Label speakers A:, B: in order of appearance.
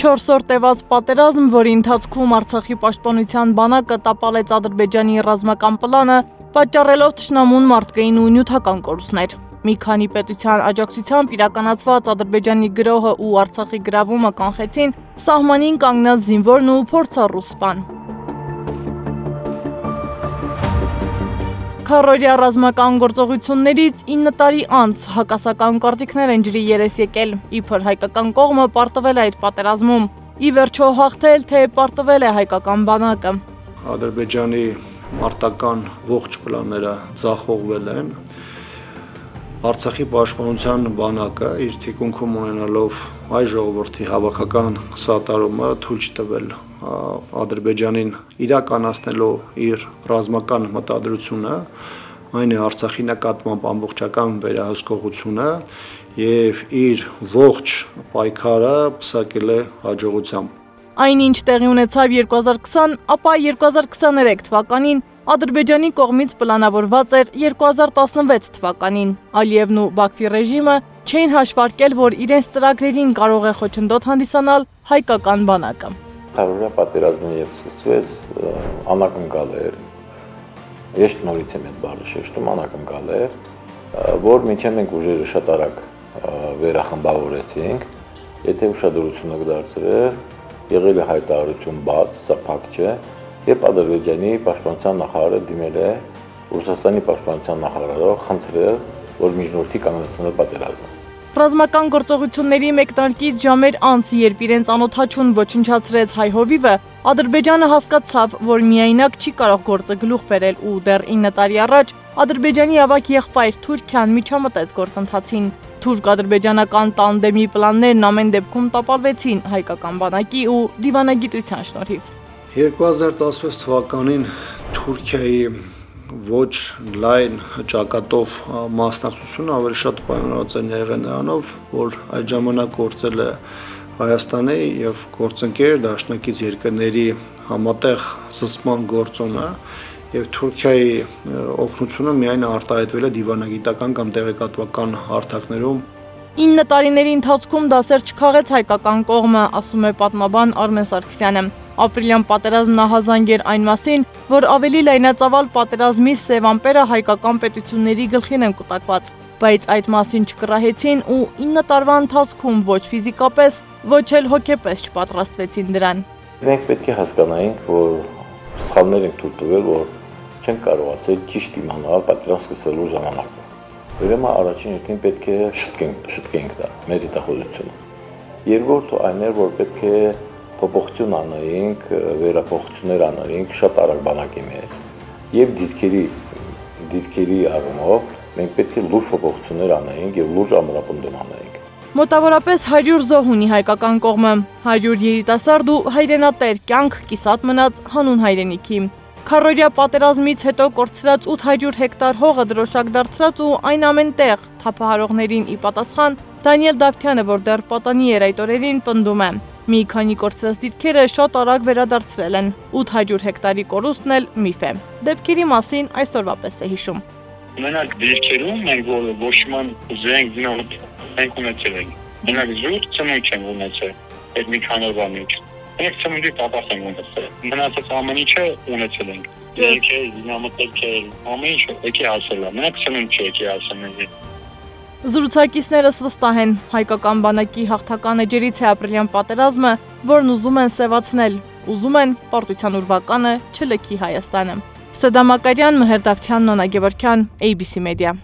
A: 4 օր տևած պատերազմ, որի ընթացքում Արցախի պաշտպանության բանակը տապալեց Ադրբեջանի ռազմական պլանը, պատճառելով թշնամուն մարդկային ու նյութական կորուստներ։ Մի քանի պետության աջակցությամբ իրականացված Ադրբեջանի գրոհը ու Արցախի գրավումը կանխեցին սահմանին կանգնած զինվորն ու փորձառու սպան։ Քառօրյա ռազմական գործողություններից 9 տարի անց հակասական կարտիկներ են ջրի երես եկել, իբր հայկական կողմը պարտվել է այդ պատերազմում, ի վերջո հաղթել, թե պարտվել է հայկական բանակը։
B: Ադրբեջանի մարտական ողջ պլանները ձախողվել են։ Արցախի պաշտպանության բանակը իր թիկունքում ունենալով հայ ժողովրդի հավաքական սատարումը թույլ չտվել Ադրբեջանին իրականացնելու իր ռազմական մտադրությունը, այն է Արցախի նկատմամբ ամբողջական վերահսկողությունը եւ իր ողջ պայքարը պսակել է հաջողությամբ։
A: Այնինչ տեղի ունեցավ 2020, ապա 2023 թվականին Ադրբեջանի կողմից պլանավորված էր 2016 թվականին։ Ալիևն ու Բաքվի ռեժիմը չէին հաշվարկել, որ իրենց ծրագրերին կարող է խոչընդոտ հանդիսանալ հայկական բանակը։
C: Քառօրյա պատերազմը երբ սկսվեց, անակնկալ էր, ես նորից եմ այդ բառը շեշտում, անակնկալ էր, որ մինչև մենք ուժերը շատ արագ վերախմբավորեցինք, եթե ուշադրությունը կդարձրել, եղել է հայտարարություն բաց, սա փակ չէ, երբ Ադրբեջանի պաշտպանության նախարարը դիմել է Ռուսաստանի պաշտպանության նախարարով խնդրել, որ միջնորդի կանգնեցնել պատերազմը։
A: Ռազմական գործողությունների մեկնարկից ժամեր անց, երբ իրենց անօդաչուն ոչնչացրեց հայ հովիվը, Ադրբեջանը հասկացավ, որ միայնակ չի կարող գործը գլուխ բերել ու դեռ 9 տարի առաջ Ադրբեջանի ավագ եղբայր Թուրքիան միջամտեց գործընթացին։ Թուրք-ադրբեջանական տանդեմի պլաններն ամեն դեպքում տապալվեցին հայկական բանակի ու դիվանագիտության շնորհիվ։
B: 2016 թվականին Թուրքիայի ոչ լայն ճակատով մասնակցությունը ավելի շատ պայմանավորված է եղել նրանով, որ այդ ժամանակ գործել է Հայաստանի եւ գործընկեր դաշնակից երկրների համատեղ զսպման գործոնը եւ Թուրքիայի օգնությունը միայն արտահայտվել է դիվանագիտական կամ տեղեկատվական հարթակներում։
A: 9 տարիների ընթացքում դասեր չքաղեց հայկական կողմը, ասում է պատմաբան Արմեն Սարգսյանը։ Ապրիլյան պատերազմն ահազանգ էր այն մասին, որ ավելի լայնածավալ պատերազմի սև ամպերը հայկական պետությունների գլխին են կուտակված, բայց այդ մասին չկռահեցին ու 9 տարվա ընթացքում ոչ ֆիզիկապես, ոչ էլ հոգեպես չպատրաստվեցին դրան։
C: Մենք պետք է հասկանայինք, որ սխալներ ենք թույլ տվել, որ չենք կարողացել ճիշտ իմանալ պատերազմ սկսվելու ժամանակը։ Ուրեմն առաջին հերթին պետք է շտկենք դա մեր հետախուզությունը։ Երկրորդը այն էր, որ պետք է փոփոխություն անեինք, վերափոխություններ անեինք շատ արագ բանակի մեջ։ Եվ դիրքերի առումով մենք պետք է լուրջ փոփոխություններ անեինք եւ լուրջ ամրապնդում անեինք։
A: Մոտավորապես 100 զոհ ունի հայկական կողմը, 100 երիտասարդ ու հայրենատեր կյանք կիսատ մնաց հանուն հայրենիքի։ Քառօրյա պատերազմից հետո կորցրած 800 հեկտար հողը դրոշակ դարձրած ու այն ամենտեղ թափահարողներին ի պատասխան Դանիել Դավթյանը, որ դեռ պատանի էր այդ օրերին, պնդում է. մի քանի կորցրած դիրքերը շատ արագ վերադարձրել են, 800 հեկտարի կորուստն էլ միֆ է։ Դեպքերի մասին այսօրվա պես է հիշում։
D: Մենակ դիրքերում մենք ոչման ուզենք դինամիկ ենք ունեցել ենք։ Մենակ զուտ ծնունդ չենք ունեցել այդ մի քանի օրվա մեջ։ Մենք ծնունդի պապաս ենք ունեցել։ Մնացած ամեն ինչը ունեցել ենք։ Դիրքը, դինամիկը, ամեն ինչը եկի ասել է։ Մենակ ծնունդ չի ասել մենք։
A: Զրուցակիցներս վստահ են, հայկական բանակի հաղթական էջերից է ապրիլյան պատերազմը, որն ուզում են սևացնել, ուզում են պարտության ուրվականը չլքի Հայաստանը։ Սեդա Մակարյան, Մհեր Դավթյան, Նոնա Գևորգյան, ABC Media։